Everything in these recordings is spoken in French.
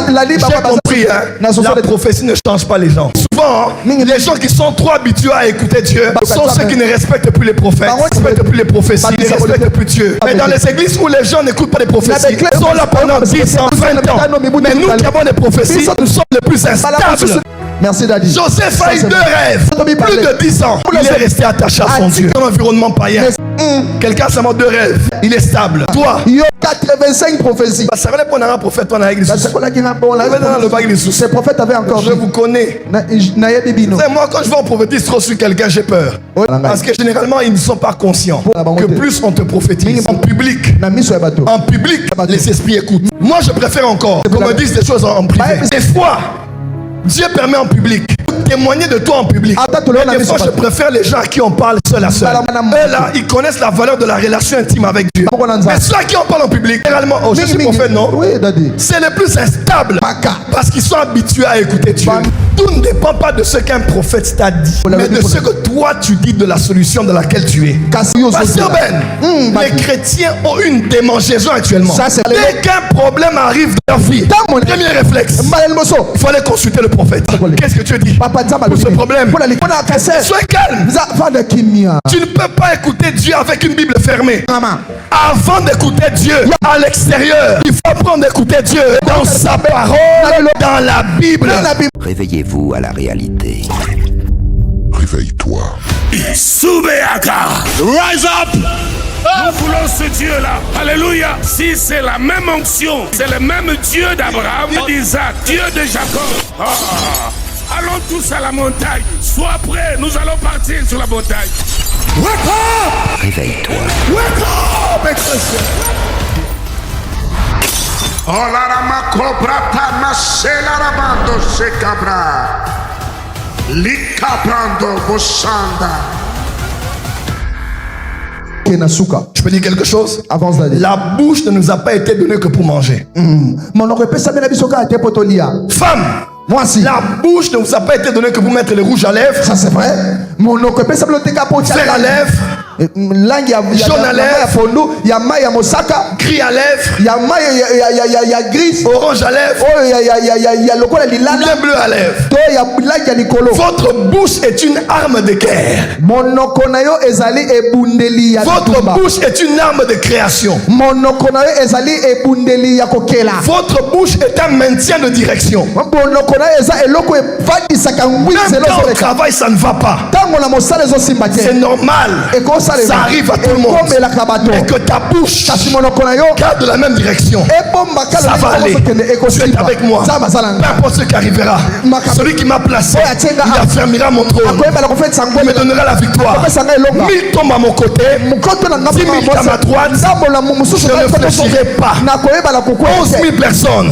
J'ai compris, hein? La prophétie ne change pas les gens. Souvent, les gens qui sont trop habitués à écouter Dieu sont ceux qui ne respectent plus les prophètes, ne respectent plus les prophéties, ne respectent plus Dieu. Mais dans les églises où les gens n'écoutent pas les prophéties, ils sont là pendant 10 ans, 20 ans. Mais nous qui avons des prophéties, nous sommes les plus instables. Merci Daddy. Joseph a eu 2 rêves. Plus de 10 ans. Il est resté attaché à son Dieu. Dans l'environnement païen. Quelqu'un a seulement 2 rêves. Il est stable. Toi, il y a 85 prophéties. Ça veut dire qu'on a un prophète, on a l'église. Ces prophètes avaient encore. Je vous connais. Moi, quand je vois un prophétise trop sur quelqu'un, j'ai peur. Parce que généralement, ils ne sont pas conscients que plus on te prophétise en public, les esprits écoutent. Moi, je préfère encore qu'on me dise des choses en privé. Des fois, Dieu permet en public témoigner de toi en public. Mais des fois, je préfère les gens à qui on parle seul à seul. Eux là, ils connaissent la valeur de la relation intime avec Dieu. Mais ceux à qui on parle en public, généralement, je suis prophète, non? C'est les plus instables parce qu'ils sont habitués à écouter Dieu. Tout ne dépend pas de ce qu'un prophète t'a dit, mais de ce que toi tu dis de la solution dans laquelle tu es. Pasteur Ben, les chrétiens ont une démangeaison actuellement. Dès qu'un problème arrive dans leur vie, premier réflexe, il faut aller consulter le prophète. Qu'est-ce que tu dis pour ce problème? Sois calme. Tu ne peux pas écouter Dieu avec une Bible fermée. Avant d'écouter Dieu à l'extérieur, il faut apprendre à écouter Dieu dans sa parole, dans la Bible. Réveillez-vous à la réalité. Réveille-toi. Soubeaka. Rise up. Nous voulons ce Dieu-là. Alléluia. Si c'est la même onction, c'est le même Dieu d'Abraham, d'Isaac, Dieu de Jacob. Allons tous à la montagne. Sois prêts, nous allons partir sur la montagne. Wake up! Réveille-toi. Wake up! Oh la rama cobra ta nascela rabando se cabra. Likabrando bossanda. Je peux dire quelque chose? Avance d'aller. La bouche ne nous a pas été donnée que pour manger. Femme, moi aussi. La bouche ne vous a pas été donnée que pour mettre le rouge à lèvres. Ça c'est vrai. Fer à lèvres. Jaune à lèvres. Gris à lèvres. Gris. Orange à lèvres. Bleu à lèvres. Votre bouche est une arme de guerre. Votre bouche est une arme de création. Votre bouche est un maintien de direction. Même quand on travaille, ça ne va pas. C'est normal. Ça arrive à tout le monde. Et que ta bouche garde la même direction. Ça va aller. Tu es avec moi. Peu importe ce qui arrivera. Celui qui m'a placé, il affermira mon trône. Il me donnera la victoire. 1000 tombent à mon côté, 10 000 à ma droite. Je ne réfléchirai pas. 11 000 personnes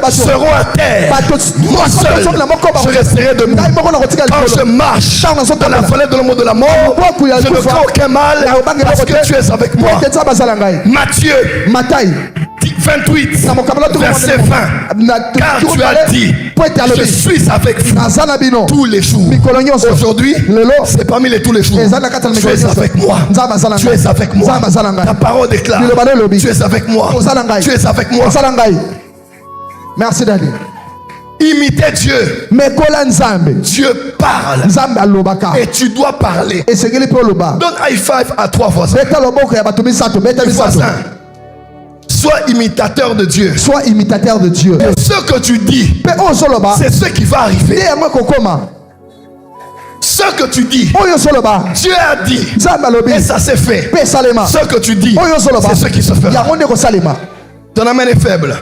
seront à terre. Moi seul, je resterai debout. Quand je marche dans la vallée de l'ombre de la mort, je ne crains aucun mal parce que tu es avec moi. Matthieu 28, verset 20. Car tu as dit, je suis avec vous tous les jours. Aujourd'hui, c'est parmi les tous les jours. Tu es avec moi. Tu es avec moi. Ta parole déclare, tu es avec moi. Tu es avec moi. Merci Dali. Imitez Dieu. Dieu parle. Et tu dois parler. Donne high five à 3 voisins. Sois imitateur de Dieu. Sois imitateur de Dieu. Et ce que tu dis, c'est ce qui va arriver. Ce que tu dis, Dieu a dit, et ça s'est fait. Ce que tu dis, c'est ce qui se fera. Ton amen est faible.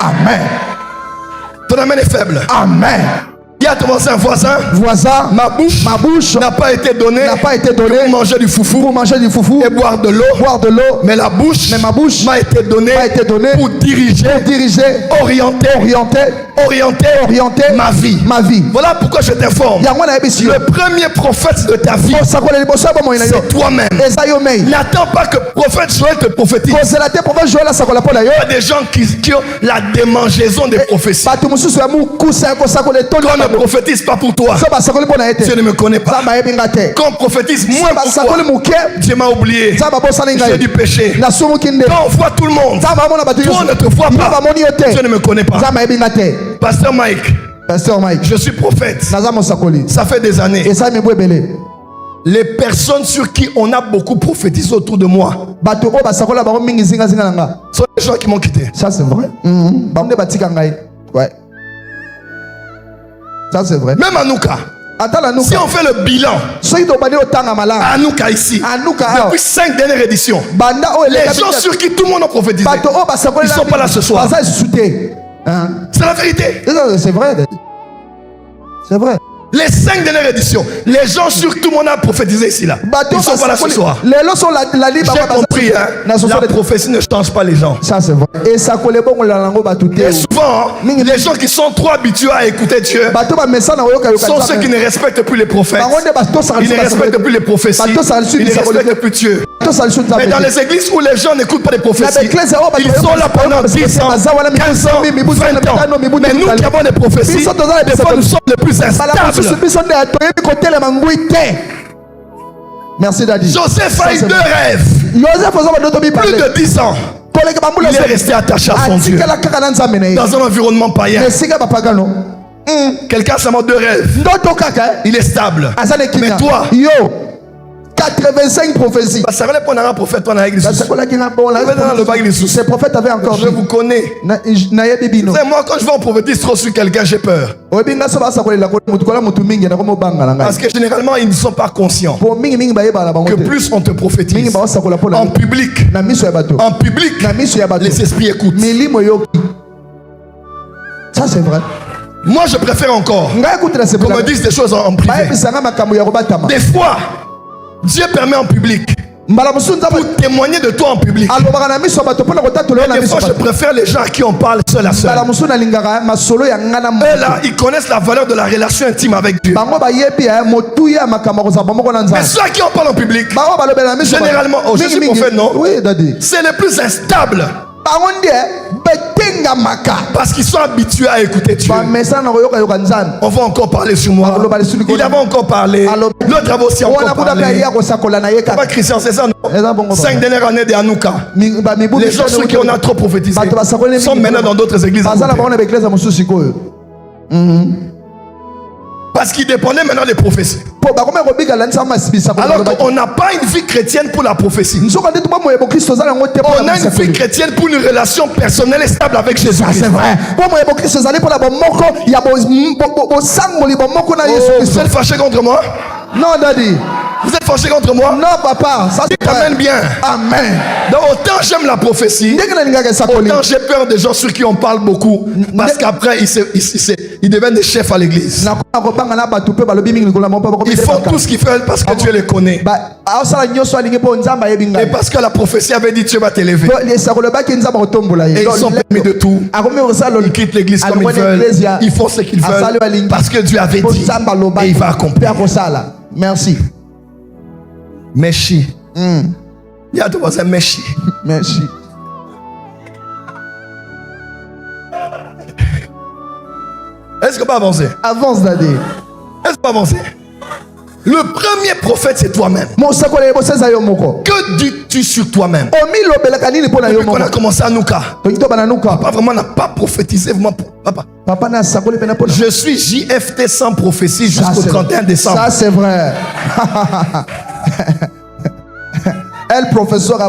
Amen. Ton amen est faible. Amen. Dis à ton voisin, ma bouche n'a pas été donnée pour manger du foufou, et boire de l'eau, mais ma bouche m'a été donnée pour diriger, orienter ma vie. Voilà pourquoi je t'informe. Le premier prophète de ta vie, c'est toi-même. N'attends pas que prophète Joël te prophétise. Il y a des gens qui ont la démangeaison des prophéties. Qu'on ne prophétise pas pour toi, Dieu ne me connaît pas. Qu'on prophétise moins pour toi, Dieu m'a oublié. J'ai du péché. Quand on voit tout le monde, toi ne te vois pas, Dieu ne me connaît pas. Pasteur Mike. Pasteur Mike. Je suis prophète. Ça fait des années. Et ça me belé. Les personnes sur qui on a beaucoup prophétisé autour de moi sont les gens qui m'ont quitté. Ça c'est vrai. Ouais. Ça c'est vrai. Même Anouka. Si on fait le bilan, Anouka ici, depuis 5 dernières éditions, les gens sur qui tout le monde a prophétisé, ils ne sont pas là ce soir. C'est la vérité. C'est vrai. C'est vrai. Les 5 dernières éditions, les gens sur qui tout le monde a prophétisé ici là, ils ne sont pas là ce soir. J'ai compris, hein, la prophétie ne change pas les gens. Ça c'est vrai. Et souvent, les gens qui sont trop habitués à écouter Dieu sont ceux qui ne respectent plus les prophètes. Ils ne respectent plus les prophéties. Ils ne respectent plus Dieu. Mais dans les églises où les gens n'écoutent pas les prophéties, ils sont là pendant 10 ans, 15 ans, 20 ans. Mais nous qui avons des prophéties, des fois nous sommes les plus instables. Merci Daddy. Joseph a eu 2 rêves. Plus de 10 ans. Il est resté attaché à son Dieu. Dans un environnement païen. Quelqu'un a seulement 2 rêves. Il est stable. Mais toi, 85 prophéties. Ces prophètes avaient encore. Je vous connais. Moi, quand je vais en prophétise trop sur quelqu'un, j'ai peur. Parce que généralement, ils ne sont pas conscients que plus on te prophétise en public, les esprits écoutent. Ça, c'est vrai. Moi, je préfère encore qu'on me dise des choses en privé. Des fois, Dieu permet en public pour témoigner de toi en public. Des fois, je préfère les gens à qui on parle seul à seul. Eux là, ils connaissent la valeur de la relation intime avec Dieu. Mais ceux à qui on parle en public, généralement, je suis prophète, non? Oui, Daddy. C'est les plus instables. Parce qu'ils sont habitués à écouter Dieu. On va encore parler sur moi. Il avait encore parlé. L'autre avait aussi encore parlé. Pas Christian, c'est ça, non? 5 dernières années de Hanouka. Les gens sur qui on a trop prophétisé sont maintenant dans d'autres églises. Parce qu'ils dépendaient maintenant des prophéties. Alors qu'on n'a pas une vie chrétienne pour la prophétie. On a une vie chrétienne pour une relation personnelle et stable avec Jésus. C'est vrai. Vous êtes fâché contre moi? Non, Daddy. Vous êtes fâché contre moi? Non, papa. Ça t'amène bien. Amen. Donc autant j'aime la prophétie, autant j'ai peur des gens sur qui on parle beaucoup. Parce qu'après, ils deviennent des chefs à l'église. Ils font tout ce qu'ils veulent parce que Dieu les connaît. Et parce que la prophétie avait dit Dieu va t'élever. Et ils sont permis de tout. Ils quittent l'église comme ils veulent. Ils font ce qu'ils veulent. Parce que Dieu avait dit. Et il va accomplir. Merci. Meshi. Il y a deux voisins Meshi. Merci. Est-ce qu'on peut avancer? Avance, Daddy. Est-ce qu'on peut avancer? Le premier prophète, c'est toi-même. Que dis-tu sur toi-même? Depuis qu'on a commencé à Nouka, papa vraiment n'a pas prophétisé. Papa. Je suis JFT sans prophétie jusqu'au 31 décembre. Ça, c'est vrai. Elle, professeur,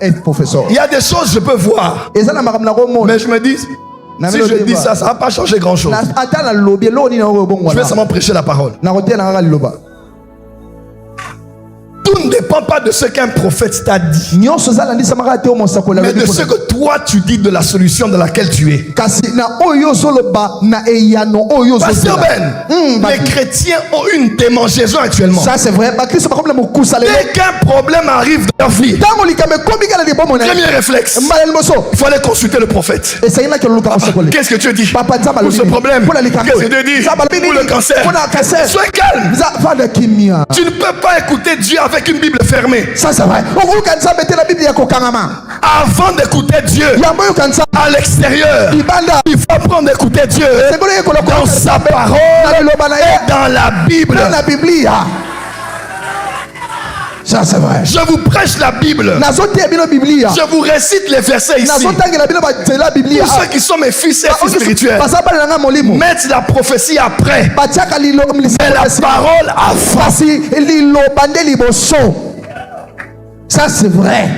est professeur. Il y a des choses que je peux voir. Mais je me dis, si je dis ça, ça ne va pas changer grand-chose. Je vais seulement prêcher la parole. Tout ne dépend pas de ce qu'un prophète t'a dit, mais de ce que toi tu dis de la solution dans laquelle tu es. Pasteur Ben, les chrétiens ont une démangeaison actuellement. Ça c'est vrai. Dès qu'un problème arrive dans leur vie, premier réflexe, il faut aller consulter le prophète. Qu'est-ce que Dieu dit pour ce problème? Qu'est-ce que Dieu dit pour le cancer? Sois calme. Tu ne peux pas écouter Dieu avec une Bible fermée. Ça c'est vrai. Avant d'écouter Dieu à l'extérieur, il faut apprendre à écouter Dieu dans sa parole et dans la Bible. Ça c'est vrai. Je vous prêche la Bible. Je vous récite les versets ici. Pour ceux qui sont mes fils et filles spirituels, mettre la prophétie après et la parole avant. Ça c'est vrai.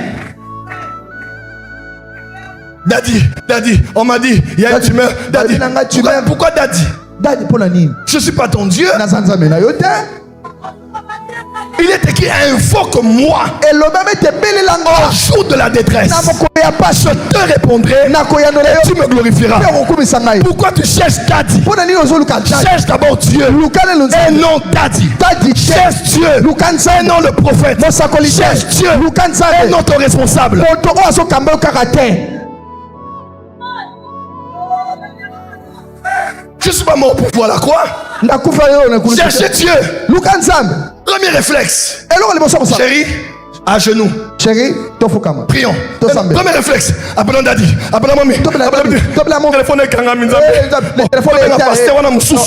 Daddy, on m'a dit, il y a une tumeur. Daddy, pourquoi Daddy? Je ne suis pas ton Dieu. Il est écrit invoque-moi au jour de la détresse. Je te répondrai et tu me glorifieras. Pourquoi tu cherches Daddy? Cherche d'abord Dieu et non Daddy. Cherche Dieu et non le prophète. Cherche Dieu et non ton responsable. Je ne suis pas mort pour voir la croix. Cherchez Dieu. Premier réflexe. Chérie, à genoux. Prions. Premier réflexe. Appelons Daddy. Appelons Mamie.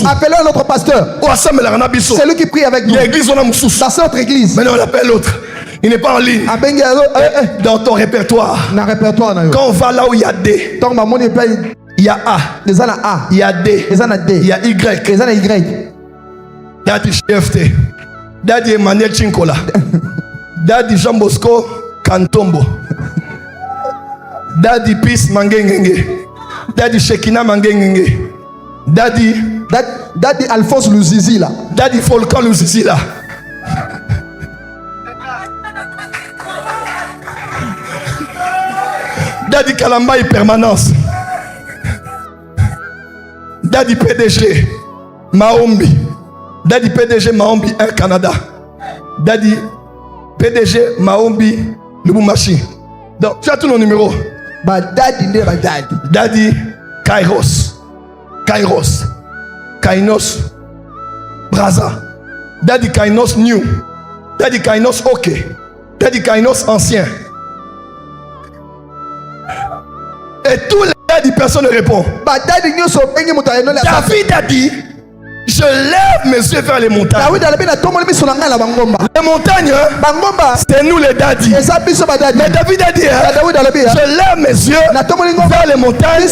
Appelons notre pasteur. C'est lui qui prie avec nous. Dans notre église. Maintenant on appelle l'autre. Il n'est pas en ligne. Dans ton répertoire. Quand on va là où il y a D, il y a A. Il y a D. Il y a Y. Daddy CFT. Daddy Emmanuel Chinkola. Daddy Jean Bosco Kantombo. Daddy Peace Mangengenge. Daddy Shekina Mangengenge. Daddy Alphonse Luzizila. Daddy Volcan Luzizila. Daddy Kalambaï Permanence. Daddy PDG Maombi. Daddy PDG Maombi Air Canada. Daddy PDG Maombi Lubumbashi. Donc tu as tous nos numéros. Daddy Kairos. Kainos Braza. Daddy Kainos New. Daddy Kainos OK. Daddy Kainos Ancien. Et tous les Daddy, personne ne répond. David a dit, je lève mes yeux vers les montagnes. Les montagnes, c'est nous les Daddy. Mais David a dit, je lève mes yeux vers les montagnes.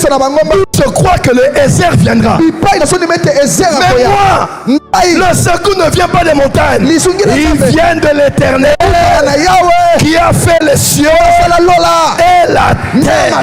Je crois que le Ezer viendra. Mais moi, le secours ne vient pas des montagnes. Il vient de l'Éternel qui a fait les cieux et la terre.